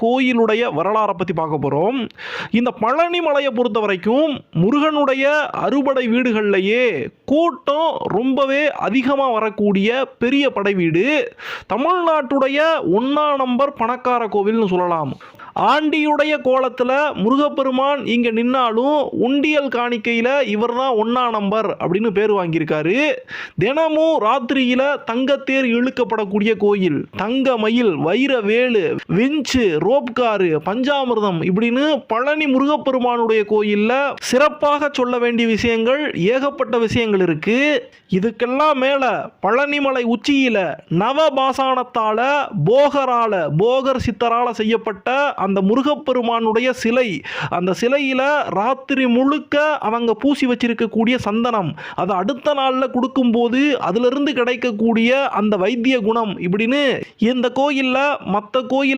கோயிலுடைய வரலாறை பற்றி பார்க்க போகிறோம். இந்த பழனி மலையை பொறுத்த வரைக்கும் முருகனுடைய அறுபடை வீடுகள்லையே கூட்டம் ரொம்பவே அதிகமாக வரக்கூடிய பெரிய படை வீடு. தமிழ்நாட்டுடைய 1ஆம் நம்பர் பணக்கார கோவில்னு சொல்லலாம். ஆண்டியுடைய கோலத்தில் முருகப்பெருமான் இங்கே நின்னாலும் உண்டியல் காணிக்கையில் இவர் தான் 1ஆம் நம்பர் அப்படின்னு பேர் வாங்கியிருக்காரு. தினமும் ராத்திரியில் தங்கத்தேர் இழுக்கப்படக்கூடிய கோயில், தங்க மயில், வைர வேலு, விஞ்சு, ரோப்காரு, பஞ்சாமிர்தம் இப்படின்னு பழனி முருகப்பெருமானுடைய கோயிலில் சிறப்பாக சொல்ல வேண்டிய விஷயங்கள் ஏகப்பட்ட விஷயங்கள் இருக்கு. இதுக்கெல்லாம் மேல பழனிமலை உச்சியில நவபாசானத்தால போகர் சித்தரால செய்யப்பட்ட அந்த முருகப்பெருமானுடைய சிலை, அந்த சிலையில ராத்திரி முழுக்க அவங்க பூசி வச்சிருக்கக்கூடிய சந்தனம், அதை அடுத்த நாளில் கொடுக்கும்போது அதிலிருந்து கிடைக்கக்கூடிய அந்த வைத்திய குணம் இப்படின்னு இந்த கோயிலில் மற்ற கோயில்